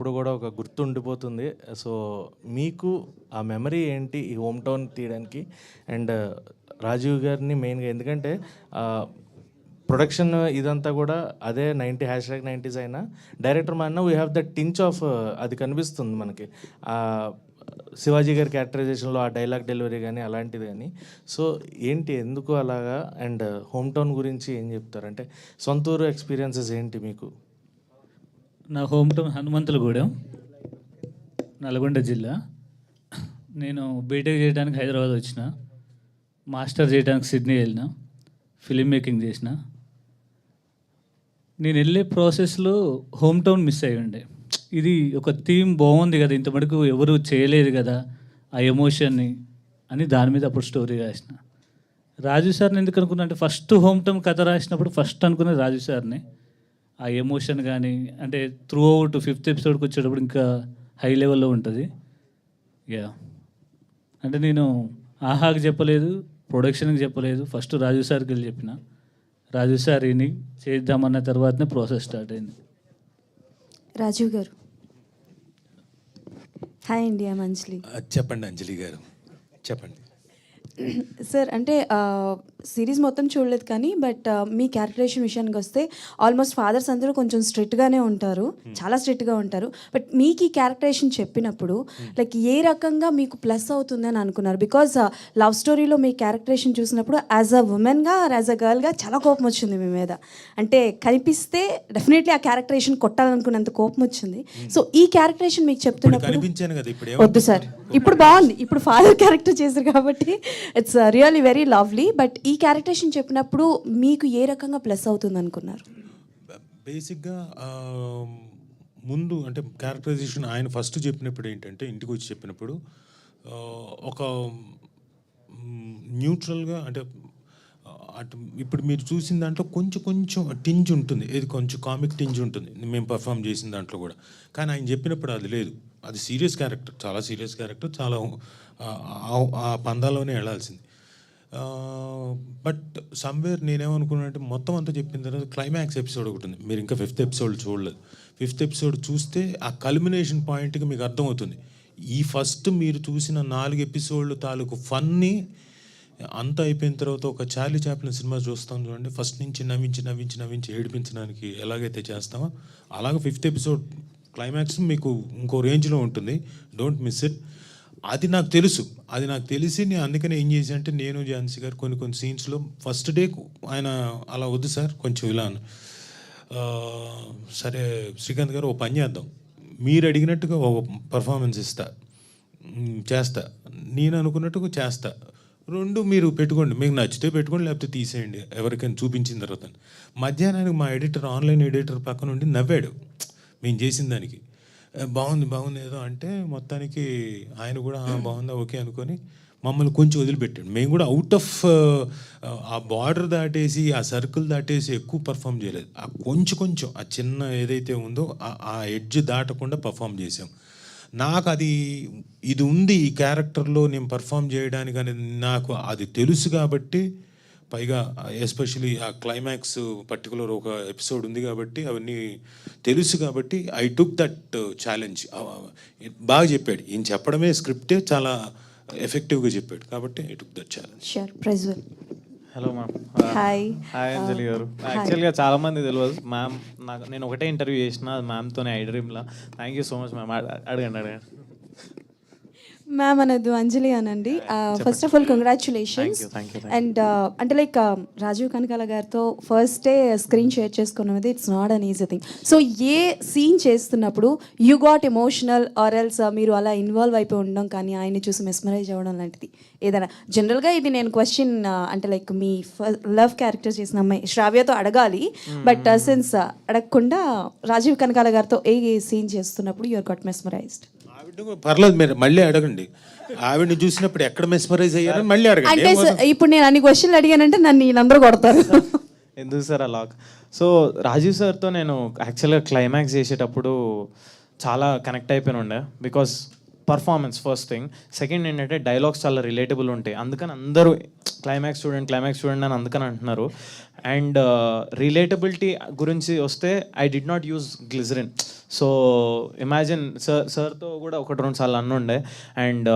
ఇప్పుడు కూడా ఒక గుర్తుండిపోతుంది. సో, మీకు ఆ మెమరీ ఏంటి ఈ హోమ్ టౌన్ తీయడానికి? అండ్ రాజీవ్ గారిని మెయిన్‌గా ఎందుకంటే ప్రొడక్షన్ ఇదంతా కూడా అదే 90 #90s అయినా డైరెక్టర్ మారినా we have that tinge of అది కనిపిస్తుంది మనకి. శివాజీ గారి క్యారెక్టరైజేషన్‌లో ఆ డైలాగ్ డెలివరీ గానీ అలాంటిది గానీ. సో, ఏంటి ఎందుకు అలాగా? అండ్ హోమ్ టౌన్ గురించి ఏం చెప్తారు? అంటే సొంతూరు ఎక్స్‌పీరియన్సెస్ ఏంటి మీకు? నా హోమ్ టౌన్ హనుమంతులగూడెం, నల్గొండ జిల్లా. నేను బీటెక్ చేయడానికి హైదరాబాద్ వచ్చిన, మాస్టర్ చేయడానికి సిడ్నీ వెళ్ళిన, ఫిలిం మేకింగ్ చేసిన. నేను వెళ్ళే ప్రాసెస్లో హోమ్ టౌన్ మిస్ అయ్యి ఉండే. ఇది ఒక థీమ్ బాగుంది కదా, ఇంత మటుకు ఎవరు చేయలేదు కదా ఆ ఎమోషన్ని అని దాని మీద అప్పుడు స్టోరీ రాసిన. రాజు సార్ని ఎందుకు అనుకున్నా అంటే, ఫస్ట్ హోమ్ టౌన్ కథ రాసినప్పుడు ఫస్ట్ అనుకున్నది రాజు సార్ని. ఆ ఎమోషన్ కానీ అంటే త్రూ అవుట్ 5th ఎపిసోడ్కి వచ్చేటప్పుడు ఇంకా హై లెవెల్లో ఉంటుంది. యా, అంటే నేను ఆహాకి చెప్పలేదు, ప్రొడక్షన్కి చెప్పలేదు, ఫస్ట్ రాజు సార్కి వెళ్ళి చెప్పిన. రాజు సార్ ఇని చేద్దామన్న తర్వాతనే ప్రాసెస్ స్టార్ట్ అయింది. రాజీవ్ గారు. హాయ్ అండి, ఐమ్ అంజలి. చెప్పండి అంజలి గారు, చెప్పండి. సార్, అంటే సిరీస్ మొత్తం చూడలేదు కానీ బట్ మీ క్యారెక్టరేషన్ విషయానికి వస్తే ఆల్మోస్ట్ ఫాదర్స్ అందరూ కొంచెం స్ట్రిక్ట్గానే ఉంటారు, చాలా స్ట్రిక్ట్గా ఉంటారు. బట్ మీకు ఈ క్యారెక్టరేషన్ చెప్పినప్పుడు లైక్ ఏ రకంగా మీకు ప్లస్ అవుతుందని అనుకున్నారు? బికాజ్ లవ్ స్టోరీలో మీ క్యారెక్టరేషన్ చూసినప్పుడు యాజ్ అ ఉమెన్గా యాజ్ అ గర్ల్గా చాలా కోపం వచ్చింది మీ మీద. అంటే కనిపిస్తే డెఫినెట్లీ ఆ క్యారెక్టరేషన్ కొట్టాలనుకున్నంత కోపం వచ్చింది. సో ఈ క్యారెక్టరేషన్ మీకు చెప్తున్నప్పుడు వద్దు సార్, ఇప్పుడు బాగుంది, ఇప్పుడు ఫాదర్ క్యారెక్టర్ చేశారు కాబట్టి it's really very lovely. But ఈ క్యారెక్టరేషన్ చెప్పినప్పుడు మీకు ఏ రకంగా ప్లస్ అవుతుంది అనుకున్నారు? బేసిక్గా ముందు అంటే క్యారెక్టరైజేషన్ ఆయన ఫస్ట్ చెప్పినప్పుడు ఏంటంటే, ఇంటికి వచ్చి చెప్పినప్పుడు ఒక న్యూట్రల్గా అంటే అటు ఇప్పుడు మీరు చూసిన దాంట్లో కొంచెం టింజ్ ఉంటుంది, ఏది కొంచెం కామిక్ టింజ్ ఉంటుంది మేము పర్ఫామ్ చేసిన దాంట్లో కూడా. కానీ ఆయన చెప్పినప్పుడు అది లేదు, అది సీరియస్ క్యారెక్టర్, చాలా సీరియస్ క్యారెక్టర్, చాలా ఆ పందాలోనే వెళ్ళాల్సింది. బట్ సమ్వేర్ నేనేమనుకున్నానంటే, మొత్తం అంతా చెప్పిన తర్వాత క్లైమాక్స్ ఎపిసోడ్ ఒకటి ఉంది, మీరు ఇంకా 5th ఎపిసోడ్ చూడలేదు. 5th ఎపిసోడ్ చూస్తే ఆ కల్మినేషన్ పాయింట్కి మీకు అర్థమవుతుంది. ఈ ఫస్ట్ మీరు చూసిన 4 ఎపిసోడ్లు తాలూకు ఫన్ని అంతా అయిపోయిన తర్వాత ఒక చార్లీ చాప్లిన్ సినిమా చూస్తాం చూడండి, ఫస్ట్ నుంచి నవ్వించి ఏడిపించడానికి ఎలాగైతే చేస్తామో అలాగే 5th ఎపిసోడ్ క్లైమాక్స్ మీకు ఇంకో రేంజ్లో ఉంటుంది. Don't miss it. అది నాకు తెలిసి నేను అందుకనే ఏం చేసి అంటే, నేను ఝాన్సీ గారు కొన్ని సీన్స్లో ఫస్ట్ డే ఆయన అలా వద్దు సార్ కొంచెం ఇలా సరే శ్రీకాంత్ గారు ఓ పని చేద్దాం, మీరు అడిగినట్టుగా ఒక పర్ఫార్మెన్స్ చేస్తా, నేను అనుకున్నట్టుగా చేస్తా, 2 మీరు పెట్టుకోండి, మీకు నచ్చితే పెట్టుకోండి లేకపోతే తీసేయండి ఎవరికైనా చూపించిన తర్వాత. మధ్యాహ్నానికి మా ఎడిటర్, ఆన్లైన్ ఎడిటర్ పక్కన నుండి నవ్వాడు మేము చేసిన దానికి. బాగుంది ఏదో అంటే, మొత్తానికి ఆయన కూడా బాగుందా ఓకే అనుకొని మమ్మల్ని కొంచెం వదిలిపెట్టాడు. మేము కూడా అవుట్ ఆఫ్ ఆ బార్డర్ దాటేసి ఆ సర్కిల్ దాటేసి ఎక్కువ పర్ఫామ్ చేయలేదు. ఆ కొంచెం ఆ చిన్న ఏదైతే ఉందో ఆ ఎడ్జ్ దాటకుండా పర్ఫామ్ చేసాం. నాకు ఇది ఉంది ఈ క్యారెక్టర్లో నేను పర్ఫామ్ చేయడానికి అనేది నాకు అది తెలుసు కాబట్టి, పైగా ఎస్పెషలీ ఆ క్లైమాక్స్ పర్టికులర్ ఒక ఎపిసోడ్ ఉంది కాబట్టి అవన్నీ తెలుసు కాబట్టి ఐ టుక్ దట్ ఛాలెంజ్. బాగా చెప్పాడు, ఈయన చెప్పడమే స్క్రిప్టే చాలా ఎఫెక్టివ్గా చెప్పాడు కాబట్టి I took that challenge. Hello ma'am. Hi Anjali గారు. యాక్చువల్గా చాలామంది తెలియదు మ్యామ్, నేను ఒకటే ఇంటర్వ్యూ చేసిన మ్యామ్తోనే ఐ డ్రీమ్లా. Thank you so much ma'am. అడగండి. మ్యామ్ అనద్దు, అంజలి అనండి. First of all congratulations. And అంటే లైక్ రాజీవ్ కనకాల గారితో ఫస్ట్ డే స్క్రీన్ షేర్ చేసుకున్నది it's not an easy thing. So ఏ సీన్ చేస్తున్నప్పుడు you got emotional or else మీరు అలా ఇన్వాల్వ్ అయిపోయి ఉండడం కానీ, ఆయన్ని చూసి మెస్మరైజ్ అవ్వడం లాంటిది ఏదైనా? జనరల్గా ఇది నేను క్వశ్చన్ అంటే లైక్ మీ లవ్ క్యారెక్టర్ చేసిన అమ్మాయి శ్రావ్యతో అడగాలి, బట్ సిన్స్ అడగకుండా రాజీవ్ కనకాల గారితో ఏ సీన్ చేస్తున్నప్పుడు యూ ఆర్ గాట్ మెస్మరైజ్డ్? పర్లేదు, మీరు మళ్ళీ అడగండి. ఆవిడని చూసినప్పుడు ఎక్కడ మెస్మరైజ్ అయ్యారని మళ్ళీ అడగండి. అంటే ఇప్పుడు నేను అన్ని క్వశ్చన్లు అడిగానంటే నన్ను వీళ్ళందరూ కొడతారు. ఎందుకు సార్ అలా? సో రాజీవ్ సార్తో నేను యాక్చువల్గా క్లైమాక్స్ చేసేటప్పుడు చాలా కనెక్ట్ అయిపోయి ఉండే. Because performance first thing. Second ఏంటంటే డైలాగ్స్ చాలా రిలేటబుల్ ఉంటాయి, అందుకని అందరూ క్లైమాక్స్ చూడండి అని అందుకని అంటున్నారు. అండ్ రిలేటబిలిటీ గురించి వస్తే I did not use glycerin. So imagine సార్తో కూడా 1-2 సార్లు అన్నుండే, అండ్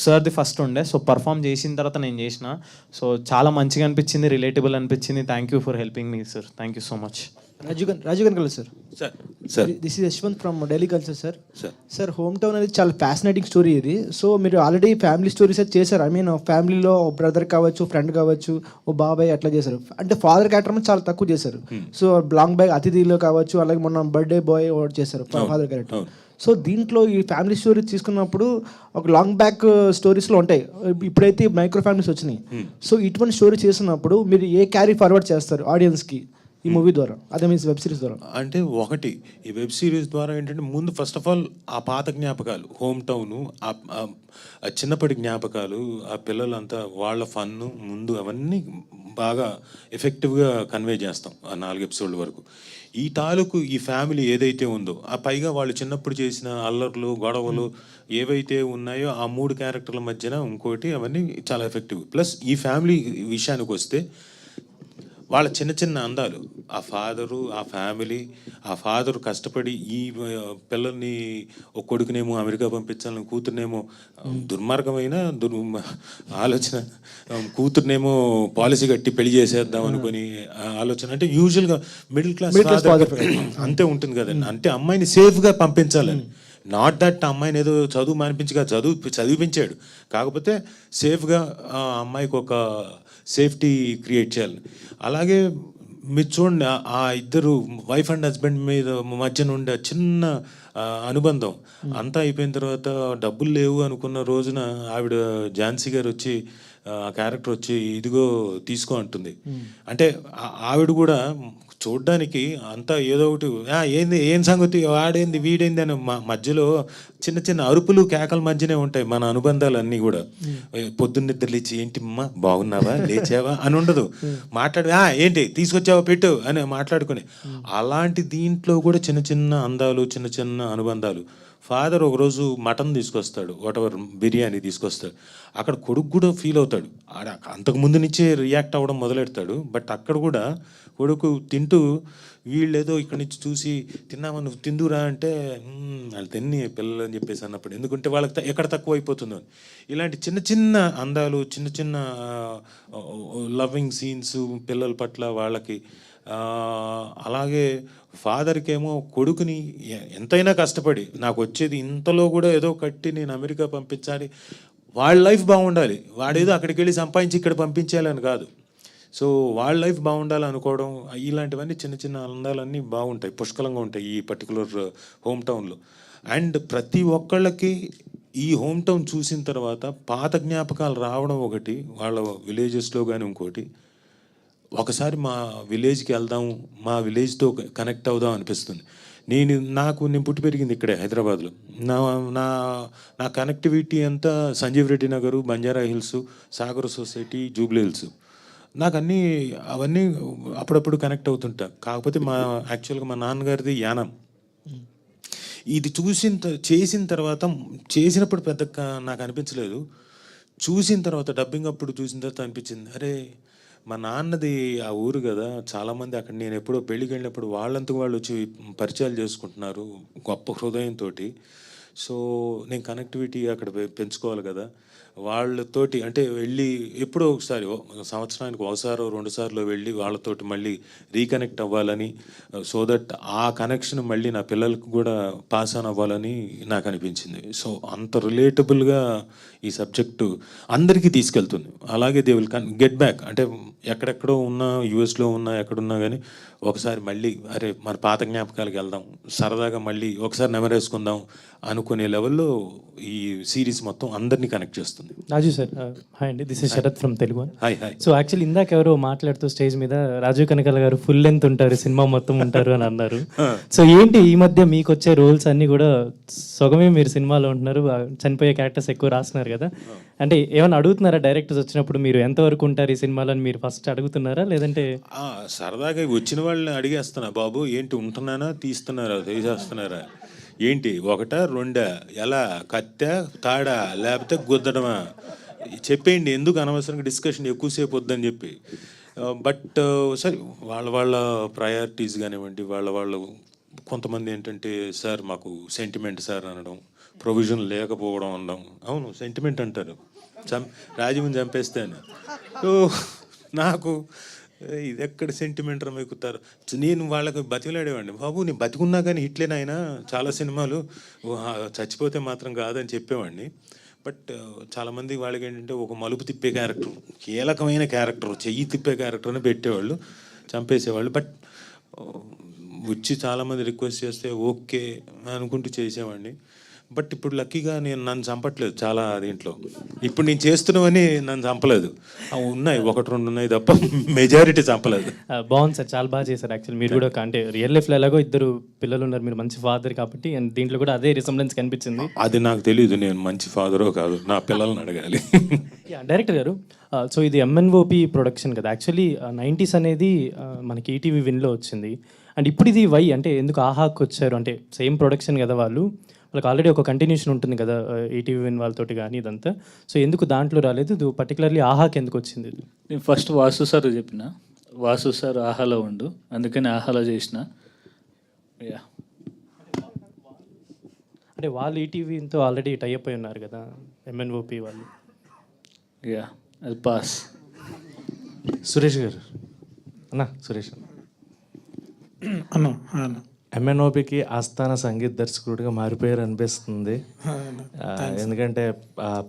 సార్ది ఫస్ట్ ఉండే. సో పర్ఫామ్ చేసిన తర్వాత నేను చేసిన. సో చాలా మంచిగా అనిపించింది, రిలేటబుల్ అనిపించింది. Thank you for helping me sir. Thank you so much. Raju Kanakal sir. Sir this is Yashwant from Delhi culture sir. Sir sir, home town అనేది చాలా ఫ్యాసినేటింగ్ స్టోరీ ఇది. సో మీరు ఆల్రెడీ ఫ్యామిలీ స్టోరీస్ అయితే చేశారు. ఐ మీన్ ఫ్యామిలీలో brother కావచ్చు, friend కావచ్చు, ఓ బాబాయ్ అట్లా చేశారు. అంటే ఫాదర్ క్యారెక్టర్ చాలా తక్కువ చేశారు. సో లాంగ్ బ్యాగ్ అతిథిలో కావచ్చు, అలాగే మొన్న బర్త్డే బాయ్ చేశారు ఫాదర్ క్యారెక్టర్. సో దీంట్లో ఈ ఫ్యామిలీ స్టోరీ తీసుకున్నప్పుడు ఒక లాంగ్ బ్యాక్ స్టోరీస్లో ఉంటాయి, ఇప్పుడైతే మైక్రో ఫ్యామిలీస్ వచ్చినాయి. సో ఇటువంటి స్టోరీ చేసినప్పుడు మీరు ఏ క్యారీ ఫార్వర్డ్ చేస్తారు ఆడియన్స్కి ఈ మూవీ ద్వారా, అదే మీన్స్ వెబ్ సిరీస్ ద్వారా? అంటే ఒకటి, ఈ వెబ్ సిరీస్ ద్వారా ఏంటంటే ముందు ఫస్ట్ ఆఫ్ ఆల్ ఆ పాత జ్ఞాపకాలు, హోమ్ టౌను, ఆ చిన్నప్పటి జ్ఞాపకాలు, ఆ పిల్లలంతా వాళ్ళ ఫన్ను ముందు అవన్నీ బాగా ఎఫెక్టివ్గా కన్వే చేస్తాం ఆ 4 ఎపిసోడ్ల వరకు. ఈ తాలూకు ఈ ఫ్యామిలీ ఏదైతే ఉందో, ఆ పైగా వాళ్ళు చిన్నప్పుడు చేసిన అల్లర్లు, గొడవలు ఏవైతే ఉన్నాయో ఆ 3 క్యారెక్టర్ల మధ్యన ఇంకోటి, అవన్నీ చాలా ఎఫెక్టివ్. ప్లస్ ఈ ఫ్యామిలీ విషయానికి వస్తే వాళ్ళ చిన్న చిన్న అందాలు, ఆ ఫాదరు, ఆ ఫ్యామిలీ, ఆ ఫాదరు కష్టపడి ఈ పిల్లల్ని ఒక కొడుకునేమో అమెరికా పంపించాలని, కూతురునేమో దుర్మార్గమైన ఆలోచన, కూతురునేమో పాలసీ కట్టి పెళ్లి చేసేద్దాం అనుకుని ఆలోచన. అంటే యూజువల్గా మిడిల్ క్లాస్ ఫాదర్ అంతే ఉంటుంది కదండి. అంటే అమ్మాయిని సేఫ్గా పంపించాలని, నాట్ దట్ అమ్మాయిని ఏదో చదువు మానిపించగా చదివిపించాడు, కాకపోతే సేఫ్గా ఆ అమ్మాయికి ఒక సేఫ్టీ క్రియేట్ చేయాలి. అలాగే మీరు చూడండి, ఆ ఇద్దరు వైఫ్ అండ్ హస్బెండ్ మీద మధ్యన ఉండే చిన్న అనుబంధం అంతా అయిపోయిన తర్వాత డబ్బులు లేవు అనుకున్న రోజున ఆవిడ ఝాన్సీ గారు వచ్చి, ఆ క్యారెక్టర్ వచ్చి ఇదిగో తీసుకో అంటుంది. అంటే ఆవిడ కూడా చూడ్డానికి అంతా ఏదో ఒకటి ఏంది, ఏం సంగతి, వాడేంది, వీడేంది అని మధ్యలో చిన్న చిన్న అరుపులు కేకల మధ్యనే ఉంటాయి మన అనుబంధాలన్నీ కూడా. పొద్దున్న నిద్ర లేచి ఏంటి అమ్మా బాగున్నావా, లేచావా అని ఉండదు, మాట్లాడు ఏంటి తీసుకొచ్చావా పెట్టు అని మాట్లాడుకుని. అలాంటి దీంట్లో కూడా చిన్న చిన్న అందాలు, చిన్న చిన్న అనుబంధాలు. ఫాదర్ ఒకరోజు మటన్ తీసుకొస్తాడు, వాటెవర్ బిర్యానీ తీసుకొస్తాడు. అక్కడ కొడుకు కూడా ఫీల్ అవుతాడు, అంతకు ముందు నుంచే రియాక్ట్ అవ్వడం మొదలెడతాడు. బట్ అక్కడ కూడా కొడుకు తింటూ వీళ్ళేదో ఇక్కడి నుంచి చూసి తిన్నామా, నువ్వు తిందురా అంటే వాళ్ళు తిన్ని పిల్లలు అని చెప్పేసి అన్నప్పుడు, ఎందుకంటే వాళ్ళకి ఎక్కడ తక్కువ అయిపోతుందో. ఇలాంటి చిన్న చిన్న అందాలు, చిన్న చిన్న లవింగ్ సీన్స్ పిల్లల పట్ల వాళ్ళకి. అలాగే ఫాదర్కి ఏమో కొడుకుని ఎంతైనా కష్టపడి నాకు వచ్చేది ఇంతలో కూడా ఏదో కట్టి నేను అమెరికా పంపించాలి, వాళ్ళ లైఫ్ బాగుండాలి, వాడేదో అక్కడికి వెళ్ళి సంపాదించి ఇక్కడ పంపించాలని కాదు. సో వాళ్ళ లైఫ్ బాగుండాలి అనుకోవడం, ఇలాంటివన్నీ చిన్న చిన్న అందాలన్నీ బాగుంటాయి, పుష్కలంగా ఉంటాయి ఈ పర్టికులర్ హోమ్ టౌన్లో. అండ్ ప్రతి ఒక్కళ్ళకి ఈ హోమ్ టౌన్ చూసిన తర్వాత పాత జ్ఞాపకాలు రావడం ఒకటి, వాళ్ళ విలేజెస్లో కానీ ఇంకోటి, ఒకసారి మా విలేజ్కి వెళ్దాం, మా విలేజ్తో కనెక్ట్ అవుదాం అనిపిస్తుంది. నేను పుట్టి పెరిగింది ఇక్కడే హైదరాబాద్లో. నా నా నా కనెక్టివిటీ అంతా Sanjeev Reddy Nagar, Banjara Hills, Sagar society, Jubilee Hills. నాకు అవన్నీ అప్పుడప్పుడు కనెక్ట్ అవుతుంటా. కాకపోతే యాక్చువల్గా మా నాన్నగారిది యానం. ఇది చేసిన తర్వాత, చేసినప్పుడు పెద్ద నాకు అనిపించలేదు, చూసిన తర్వాత డబ్బింగ్ అప్పుడు చూసిన తర్వాత అనిపించింది, అరే మా నాన్నది ఆ ఊరు కదా, చాలామంది అక్కడ నేను ఎప్పుడో పెళ్ళికి వెళ్ళినప్పుడు వాళ్ళంతకు వాళ్ళు వచ్చి పరిచయాలు చేసుకుంటున్నారు గొప్ప హృదయంతో. సో నేను కనెక్టివిటీ అక్కడ పెంచుకోవాలి కదా వాళ్ళతోటి. అంటే వెళ్ళి ఎప్పుడో ఒకసారి సంవత్సరానికి 1-2 సార్లు వెళ్ళి వాళ్ళతోటి మళ్ళీ రీకనెక్ట్ అవ్వాలని, సో దట్ ఆ కనెక్షన్ మళ్ళీ నా పిల్లలకు కూడా పాస్ ఆన్ అవ్వాలని నాకు అనిపించింది. సో అంత రిలేటబుల్గా ఈ సబ్జెక్టు అందరికీ తీసుకెళ్తుంది. అలాగే దే విల్ గెట్ బ్యాక్. అంటే ఎక్కడెక్కడో ఉన్నా, యూఎస్లో ఉన్నా, ఎక్కడున్నా కానీ ఒకసారి మళ్ళీ అరే మన పాత జ్ఞాపకాలకు వెళ్దాం, సరదాగా మళ్ళీ ఒకసారి నెమరేసుకుందాం అనుకునే లెవెల్లో ఈ సిరీస్ మొత్తం అందరినీ కనెక్ట్ చేస్తుంది. రాజు సార్, హాయ్ అండి, this is Sharath from Telugu. Hi. So actually ఇందాక ఎవరో మాట్లాడుతూ స్టేజ్ మీద రాజీవ్ కనకాల గారు ఫుల్ లెంత్ ఉంటారు, సినిమా మొత్తం ఉంటారు అని అన్నారు. సో ఏంటి ఈ మధ్య మీకు వచ్చే రోల్స్ అన్నీ కూడా సగమే మీరు సినిమాలో ఉంటున్నారు, చనిపోయే క్యారెక్టర్స్ ఎక్కువ రాస్తున్నారు కదా, అంటే ఏమైనా అడుగుతున్నారా డైరెక్టర్స్ వచ్చినప్పుడు మీరు ఎంతవరకు ఉంటారు ఈ సినిమాలో అని మీరు ఫస్ట్ అడుగుతున్నారా, లేదంటే సరదాగా వచ్చిన వాళ్ళని అడిగేస్తున్నా, బాబు ఏంటి ఉంటున్నానా, తీస్తున్నారా, తీసేస్తున్నారా, ఏంటి ఒకటా రెండా, ఎలా, కత్తె తాడా లేకపోతే గుద్దడమా? చెప్పేయండి, ఎందుకు అనవసరంగా డిస్కషన్ ఎక్కువసేపు వద్దని చెప్పి. బట్ సరే, వాళ్ళ ప్రయారిటీస్ కానివ్వండి, వాళ్ళు కొంతమంది ఏంటంటే సార్ మాకు సెంటిమెంట్ సార్ అనడం, ప్రొవిజన్ లేకపోవడం అనడం. అవును, సెంటిమెంట్ అంటారు, రాజీవ్ని చంపేస్తాను. సో నాకు ఇది ఎక్కడ సెంటిమెంట్ ఎక్కుతారు. నేను వాళ్ళకి బతిలాడేవాడిని, బాబు నేను బతికున్నా కానీ హిట్లేనాయన చాలా సినిమాలు, చచ్చిపోతే మాత్రం కాదని చెప్పేవాడిని. బట్ చాలామంది వాళ్ళకి ఏంటంటే ఒక మలుపు తిప్పే క్యారెక్టర్, కీలకమైన క్యారెక్టర్, చెయ్యి తిప్పే క్యారెక్టర్ని పెట్టేవాళ్ళు, చంపేసేవాళ్ళు. బట్ వచ్చి చాలామంది రిక్వెస్ట్ చేస్తే ఓకే అనుకుంటూ చేసేవాడిని. బట్ ఇప్పుడు లక్కీగా నన్ను చంపట్లేదు చాలా దీంట్లో. ఇప్పుడు నేను చేస్తున్నవని నన్ను చంపలేదు, ఉన్నాయి ఒకటి రెండు ఉన్నాయి తప్ప మెజారిటీ చంపలేదు. బాగుంది సార్, చాలా బాగా చేశారు. యాక్చువల్లీ మీరు కూడా అంటే రియల్ లైఫ్లో ఎలాగో ఇద్దరు పిల్లలు ఉన్నారు, మీరు మంచి ఫాదర్ కాబట్టి, అండ్ దీంట్లో కూడా అదే రిసెంబ్లెన్స్ కనిపించింది. అది నాకు తెలియదు, నేను మంచి ఫాదరో కాదు, నా పిల్లల్ని అడగాలి. డైరెక్టర్ గారు, సో ఇది ఎంఎన్ఓపి ప్రొడక్షన్ కదా. యాక్చువల్లీ 90s అనేది మనకి ఈటీవీ విన్లో వచ్చింది. అండ్ ఇప్పుడు ఇది వై అంటే ఎందుకు ఆహాకి వచ్చారు? అంటే సేమ్ ప్రొడక్షన్ కదా వాళ్ళకి ఆల్రెడీ ఒక కంటిన్యూషన్ ఉంటుంది కదా ఈటీవీ విన్ వాళ్ళతోటి కానీ ఇదంతా. సో ఎందుకు దాంట్లో రాలేదు, పర్టికులర్లీ ఆహాకి ఎందుకు వచ్చింది? నేను ఫస్ట్ వాసు సార్ చెప్పిన, వాసు సార్ ఆహాలో ఉండు, అందుకని ఆహాలో చేసిన. యా, అంటే వాళ్ళు ఈటీవీతో ఆల్రెడీ టైఅప్ అయి ఉన్నారు కదా ఎంఎన్ఓపి వాళ్ళు. యా, అది పాస్. సురేష్ గారు సురేష్ అన్న అన్న ఎంఎన్ఓపికి ఆస్థాన సంగీత దర్శకుడిగా మారిపోయారు అనిపిస్తుంది. ఎందుకంటే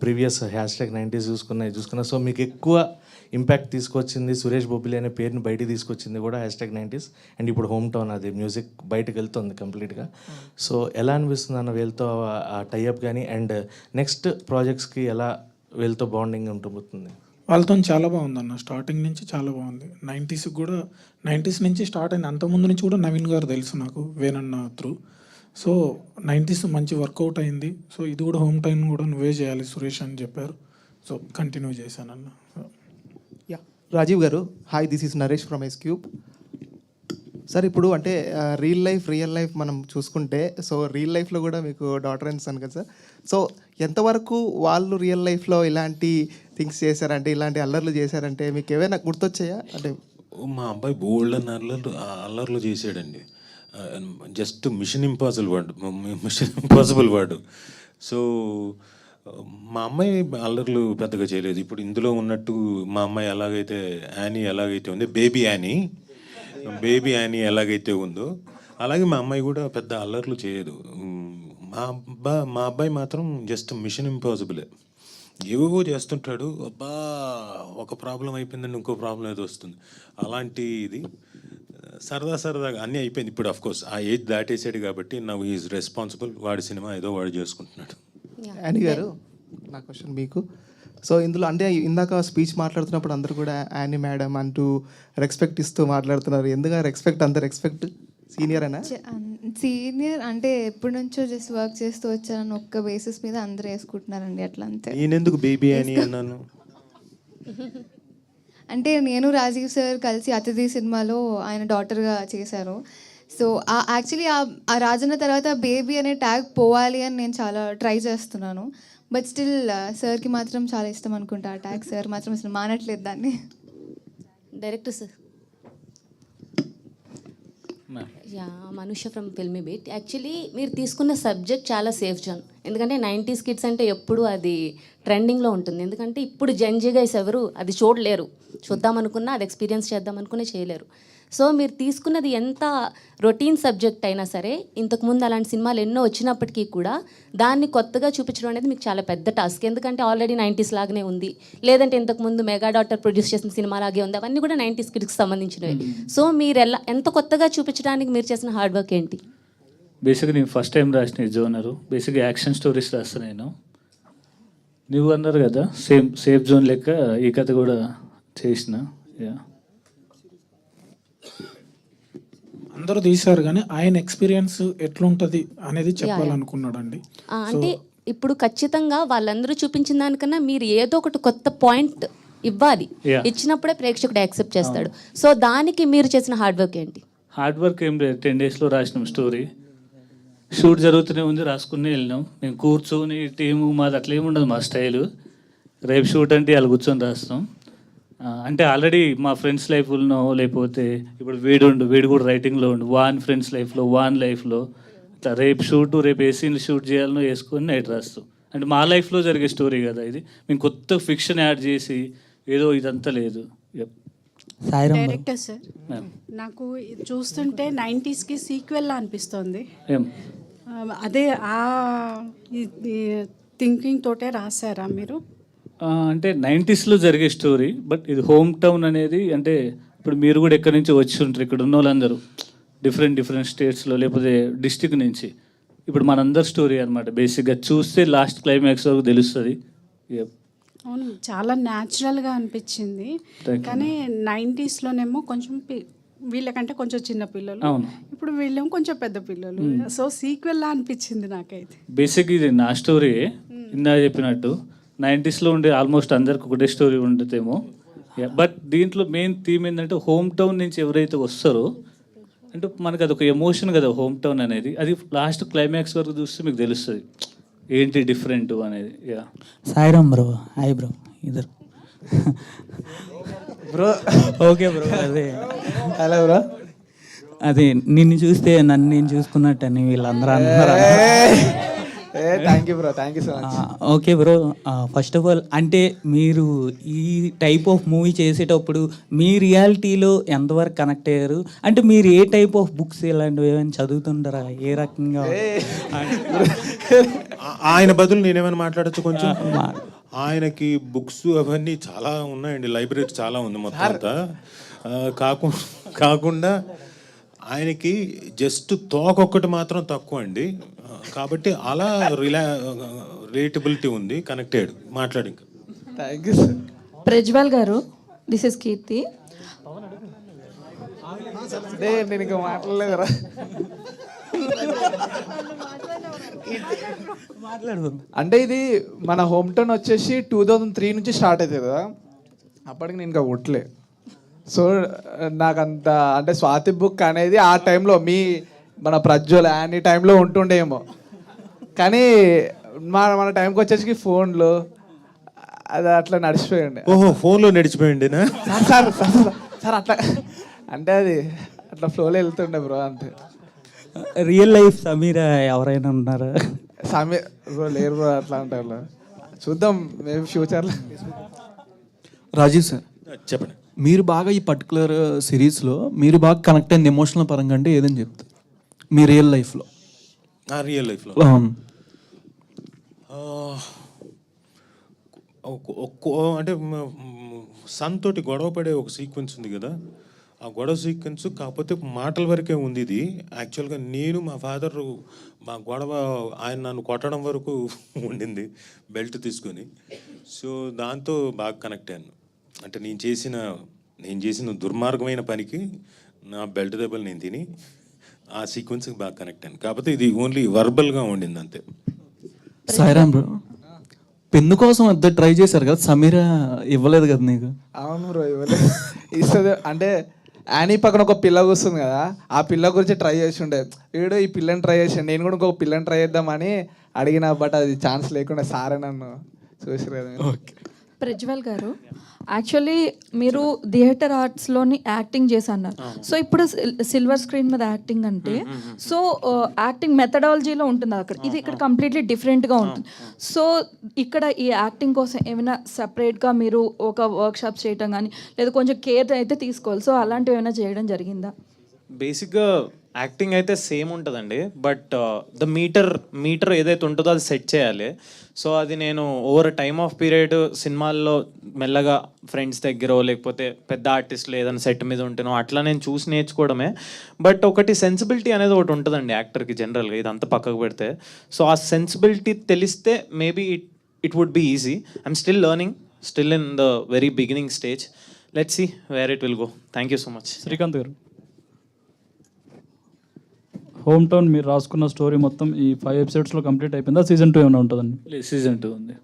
ప్రీవియస్ #90s చూసుకున్నా. సో మీకు ఎక్కువ ఇంపాక్ట్ తీసుకొచ్చింది సురేష్ బొబ్బిలి అనే పేరుని బయటికి తీసుకొచ్చింది కూడా #90s. అండ్ ఇప్పుడు హోమ్ టౌన్ అది మ్యూజిక్ బయటకు వెళ్తుంది కంప్లీట్గా. సో ఎలా అనిపిస్తుంది అన్న వీళ్ళతో ఆ టైఅప్ కానీ, అండ్ నెక్స్ట్ ప్రాజెక్ట్స్కి ఎలా వీళ్ళతో బాండింగ్ ఉంటుంది? వాళ్ళతో చాలా బాగుంది అన్న, స్టార్టింగ్ నుంచి చాలా బాగుంది. 90s నుంచి స్టార్ట్ అయింది. అంతకుముందు నుంచి కూడా నవీన్ గారు తెలుసు నాకు, వేనన్న త్రూ. సో 90s మంచి వర్కౌట్ అయింది. సో ఇది కూడా హోమ్ టైం కూడా నువ్వే చేయాలి సురేష్ అని చెప్పారు. సో కంటిన్యూ చేశానన్న. యా, రాజీవ్ గారు hi, this is Naresh from S-Cube. Sir ఇప్పుడు అంటే రియల్ లైఫ్ మనం చూసుకుంటే, సో రియల్ లైఫ్లో కూడా మీకు డాటర్ అండ్ సన్ కదా సార్. సో ఎంతవరకు వాళ్ళు రియల్ లైఫ్లో ఇలాంటి థింగ్స్ చేశారంటే, ఇలాంటి అల్లర్లు చేశారంటే మీకు ఏమైనా గుర్తొచ్చాయా? అంటే మా అబ్బాయి బోల్డ్ అని అల్లర్లు చేసాడండి. జస్ట్ మిషన్ ఇంపాసిబుల్ వాడు. సో మా అమ్మాయి అల్లర్లు పెద్దగా చేయలేదు. ఇప్పుడు ఇందులో ఉన్నట్టు మా అమ్మాయి ఎలాగైతే యానీ ఎలాగైతే ఉంది, బేబీ యానీ ఎలాగైతే ఉందో అలాగే మా అమ్మాయి కూడా పెద్ద అల్లర్లు చేయదు. మా అబ్బాయి మాత్రం జస్ట్ మిషన్ ఇంపాసిబులే, ఏవేవో చేస్తుంటాడు. అబ్బా ఒక ప్రాబ్లం అయిపోయిందండి ఇంకో ప్రాబ్లం ఏదో వస్తుంది, అలాంటి ఇది సరదాగా అన్నీ అయిపోయింది. ఇప్పుడు అఫ్కోర్స్ ఆ ఏజ్ దాటేసాడు కాబట్టి నవ్ ఈజ్ రెస్పాన్సిబుల్. వాడి సినిమా ఏదో వాడు చేసుకుంటున్నాడు. యానీ గారు, నా క్వశ్చన్ మీకు. సో ఇందులో అంటే ఇందాక స్పీచ్ మాట్లాడుతున్నప్పుడు అందరూ కూడా యానీ మేడం అంటూ రెస్పెక్ట్ ఇస్తూ మాట్లాడుతున్నారు. ఎందుకంటే రెస్పెక్ట్, అంత రెస్పెక్ట్ సీనియర్ అయినా? సీనియర్ అంటే ఎప్పటి నుంచో జస్ట్ వర్క్ చేస్తూ వచ్చారని ఒక్క బేసిస్ మీద అందరూ వేసుకుంటున్నారండి, అట్లా అంతే. నేనెందుకు బేబీ అని అన్నాను? అంటే నేను రాజీవ్ సార్ కలిసి అతిథి సినిమాలో ఆయన డాటర్గా చేశారు. సో యాక్చువల్లీ ఆ రాజన్న తర్వాత బేబీ అనే ట్యాగ్ పోవాలి అని నేను చాలా ట్రై చేస్తున్నాను. బట్ స్టిల్ సార్కి మాత్రం చాలా ఇష్టం అనుకుంటా ఆ ట్యాగ్. సార్ మాత్రం అసలు మానట్లేదు దాన్ని. డైరెక్టర్ సార్, యా మనుష్య ఫ్రమ్ ఫిల్మీ బీట్. యాక్చువల్లీ మీరు తీసుకున్న సబ్జెక్ట్ చాలా సేఫ్ జోన్. ఎందుకంటే 90s కిడ్స్ అంటే ఎప్పుడు అది ట్రెండింగ్లో ఉంటుంది. ఎందుకంటే ఇప్పుడు జెన్జీ గైస్ ఎవరు అది చూడలేరు, చూద్దామనుకున్నా అది ఎక్స్పీరియన్స్ చేద్దామనుకునే చేయలేరు. సో మీరు తీసుకున్నది ఎంత రొటీన్ సబ్జెక్ట్ అయినా సరే, ఇంతకుముందు అలాంటి సినిమాలు ఎన్నో వచ్చినప్పటికీ కూడా దాన్ని కొత్తగా చూపించడం అనేది మీకు చాలా పెద్ద టాస్క్. ఎందుకంటే ఆల్రెడీ 90s లాగానే ఉంది, లేదంటే ఇంతకుముందు మెగా డాటర్ ప్రొడ్యూస్ చేసిన సినిమా లాగే ఉంది. అవన్నీ కూడా 90s కిడ్స్కి సంబంధించినవి. సో మీరు ఎంత కొత్తగా చూపించడానికి మీరు చేసిన హార్డ్ వర్క్ ఏంటి? బేసిక్గా నేను ఫస్ట్ టైం రాసిన జోనరు, బేసిక్గా యాక్షన్ స్టోరీస్ రాస్తాను నేను. నువ్వు అన్నారు కదా సేఫ్ జోన్ లెక్క ఈ కథ కూడా చేసిన. యా, అందరూ తీశారు కానీ ఆయన ఎక్స్పీరియన్స్ ఎట్లుంటుంది అనేది చెప్పాలనుకున్నాడండి. అంటే ఇప్పుడు ఖచ్చితంగా వాళ్ళందరూ చూపించిన దానికన్నా మీరు ఏదో ఒకటి కొత్త పాయింట్ ఇవ్వాలి. ఇచ్చినప్పుడే ప్రేక్షకుడు యాక్సెప్ట్ చేస్తాడు. సో దానికి మీరు చేసిన హార్డ్ వర్క్ ఏంటి? హార్డ్ వర్క్ ఏం లేదు, 10 daysలో రాసిన స్టోరీ. షూట్ జరుగుతూనే ఉంది, రాసుకుని వెళ్ళినాం. మేము కూర్చొని టీము మాది అట్లా ఏమి ఉండదు మా స్టైలు. రేపు షూట్ అంటే వాళ్ళు కూర్చొని రాస్తాం. అంటే ఆల్రెడీ మా ఫ్రెండ్స్ లైఫ్లో లేకపోతే ఇప్పుడు వీడు కూడా రైటింగ్లో ఉండు, వాన్ ఫ్రెండ్స్ లైఫ్లో, వాన్ లైఫ్లో ఇట్లా రేపు రేపు ఏ సీన్లు షూట్ చేయాలనో వేసుకొని నైట్ రాస్తాం. అంటే మా లైఫ్లో జరిగే స్టోరీ కదా ఇది, మేము కొత్త ఫిక్షన్ యాడ్ చేసి ఏదో ఇదంతా లేదు. డైరెక్టర్ సార్, నాకు ఇది చూస్తుంటే 90స్కి సీక్వెల్లా అనిపిస్తుంది. ఏం అదే ఆ థింకింగ్ తోటే రాశారా మీరు? అంటే 90స్లో జరిగే స్టోరీ, బట్ ఇది హోమ్ టౌన్ అనేది. అంటే ఇప్పుడు మీరు కూడా ఎక్కడి నుంచి వచ్చి ఉంటారు, ఇక్కడ ఉన్న వాళ్ళందరూ డిఫరెంట్ స్టేట్స్లో లేకపోతే డిస్టిక్ నుంచి. ఇప్పుడు మనందరి స్టోరీ అనమాట. బేసిక్గా చూస్తే లాస్ట్ క్లైమాక్స్ వరకు తెలుస్తుంది. అవును, చాలా న్యాచురల్గా అనిపించింది. కానీ 90స్లోనేమో కొంచెం వీళ్ళకంటే కొంచెం చిన్న పిల్లలు, ఇప్పుడు వీళ్ళేమో కొంచెం పెద్ద పిల్లలు. సో సీక్వెల్లా అనిపించింది నాకైతే. బేసిక్ ఇది నా స్టోరీ, ఇందా చెప్పినట్టు 90స్లో ఉండే ఆల్మోస్ట్ అందరికి ఒకటే స్టోరీ ఉండదేమో. బట్ దీంట్లో మెయిన్ థీమ్ ఏంటంటే హోమ్ టౌన్ నుంచి ఎవరైతే వస్తారో, అంటే మనకు అదొక ఎమోషన్ కదా హోమ్ టౌన్ అనేది. అది లాస్ట్ క్లైమాక్స్ వరకు చూస్తే మీకు తెలుస్తుంది ఏంటి డిఫరెంట్ అనేది. సాయిరామ్ బ్రో, హాయ్ బ్రో, ఇద్దరు బ్రో. Okay bro. అదే హలో బ్రో. అది నిన్ను చూస్తే నన్ను నేను చూసుకున్నట్టని వీళ్ళందరూ అన్నారు. Thank you bro, thank you so much. Okay bro, first of all అంటే మీరు ఈ టైప్ ఆఫ్ మూవీ చేసేటప్పుడు మీ రియాలిటీలో ఎంతవరకు కనెక్ట్ అయ్యారు? అంటే మీరు ఏ టైప్ ఆఫ్ బుక్స్ ఇలాంటివి ఏమైనా చదువుతుంటారా? ఏ రకంగా? ఆయన బదులు నేనేమైనా మాట్లాడచ్చు కొంచెం. ఆయనకి బుక్స్ అవన్నీ చాలా ఉన్నాయండి, లైబ్రరీ చాలా ఉంది మొత్తం అంతా. కాకుండా ఆయనకి జస్ట్ తోకొక్కటి మాత్రం తక్కువ అండి. కాబట్టి అలా రిలేటబిలిటీ ఉంది, కనెక్టెడ్. మాట్లాడి ఇంకా. Thank you sir. ప్రజ్వల్ గారు, దిస్ ఇస్ కీర్తి. నేను ఇంకా మాట్లాడలేదురా. అంటే ఇది మన హోమ్ టౌన్ వచ్చేసి 2003 నుంచి స్టార్ట్ అవుతుంది కదా, అప్పటికి నేను ఇంకా ఉట్లే. సో నాకంత అంటే స్వాతి బుక్ అనేది ఆ టైంలో మన ప్రజ్వల్ అన్ని టైంలో ఉంటుండేమో. కానీ మన టైంకి వచ్చేసి ఫోన్లో అది అట్లా నడిచిపోయండి. ఓహో, ఫోన్లో నడిచిపోయండి సార్ అట్లా అంటే అది అట్లా ఫ్లోలో వెళ్తుండే బ్రో, అంతే. రియల్ లైఫ్ సమీర ఎవరైనా ఉన్నారా? సమీర్ బ్రో లేరు బ్రో, అట్లా అంటారు. చూద్దాం మేము ఫ్యూచర్లో. రాజీవ్ సార్, చెప్పండి. మీరు బాగా ఈ పర్టికులర్ సిరీస్లో మీరు బాగా కనెక్ట్ అయింది ఎమోషనల్ పరంగా అంటే ఏదని చెప్తారు మీ రియల్ లైఫ్లో? రియల్ లైఫ్లో అంటే సన్ తోటి గొడవ పడే ఒక సీక్వెన్స్ ఉంది కదా, ఆ గొడవ సీక్వెన్స్ కాకపోతే మాటల వరకే ఉంది ఇది. యాక్చువల్గా నేను మా ఫాదర్ మా గొడవ ఆయన నన్ను కొట్టడం వరకు ఉండింది బెల్ట్ తీసుకొని. సో దాంతో బాగా కనెక్ట్ అయ్యాను. అంటే నేను చేసిన దుర్మార్గమైన పనికి నా బెల్ట్ దెబ్బలు నేను తిని ఆ సీక్వెన్స్కి బాగా కనెక్ట్ అయ్యాను. కాకపోతే ఇది ఓన్లీ వర్బల్గా ఉండింది అంతే. సాయిరామ్ బ్రో, పెన్ను కోసం అంత ట్రై చేశారు కదా, సమీర ఇవ్వలేదు కదా నీకు? అవును బ్రో, ఇవ్వలేదు. ఇస్తుంది అంటే యానీ పక్కన ఒక పిల్ల కూర్చుంది కదా, ఆ పిల్ల గురించి ట్రై చేసి ఉండే. వీడు ఈ పిల్లని ట్రై చేసాను, నేను కూడా ఇంకొక పిల్లని ట్రై చేద్దామని అడిగిన, బట్ అది ఛాన్స్ లేకుండా సారే నన్ను చూసారు కదా. ఓకే. ప్రజ్వల్ గారు, యాక్చువల్లీ మీరు థియేటర్ ఆర్ట్స్లోని యాక్టింగ్ చేసి అన్నారు. సో ఇప్పుడు సిల్వర్ స్క్రీన్ మీద యాక్టింగ్ అంటే సో యాక్టింగ్ మెథడాలజీలో ఉంటుంది అక్కడ, ఇది ఇక్కడ కంప్లీట్లీ డిఫరెంట్గా ఉంటుంది. సో ఇక్కడ ఈ యాక్టింగ్ కోసం ఏమైనా సపరేట్గా మీరు ఒక వర్క్షాప్స్ చేయటం కానీ లేదా కొంచెం కేర్ అయితే తీసుకోవాలి. సో అలాంటివి ఏమైనా చేయడం జరిగిందా? బేసిక్గా యాక్టింగ్ అయితే సేమ్ ఉంటుందండి, బట్ ద మీటర్ ఏదైతే ఉంటుందో అది సెట్ చేయాలి. సో అది నేను ఓవర్ టైమ్ ఆఫ్ పీరియడ్ సినిమాల్లో మెల్లగా ఫ్రెండ్స్ దగ్గర లేకపోతే పెద్ద ఆర్టిస్టులు ఏదైనా సెట్ మీద ఉంటేనో అట్లా నేను చూసి నేర్చుకోవడమే. బట్ ఒకటి సెన్సిబిలిటీ అనేది ఒకటి ఉంటుందండి యాక్టర్కి జనరల్గా, ఇదంతా పక్కకు పెడితే. సో ఆ సెన్సిబిలిటీ తెలిస్తే maybe it would be easy. I'm still learning, still in the very beginning stage. Let's see where it will go. Thank you so much. Srikanth garu, home town మీరు రాసుకున్న స్టోరీ మొత్తం ఈ 5 ఎపిసోడ్స్లో కంప్లీట్ అయిపోయిందా? సీజన్ 2 ఏమైనా ఉంటుందండి? సీజన్ 2 ఉంది.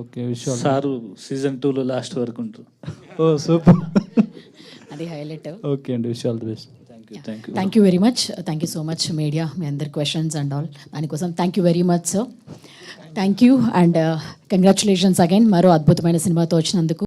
ఓకే, విషయం సారు సీజన్ 2లో లాస్ట్ వరకు ఉంటారు. ఓ సూపర్, అది హైలైట్. ఓకే అండి, wish all the best. Thank you very much. Thank you so much media, మీ అందరి క్వశ్చన్స్ అండ్ ఆల్ దానికోసం thank you very much sir. Thank you and congratulations again మరో అద్భుతమైన సినిమాతో వచ్చినందుకు.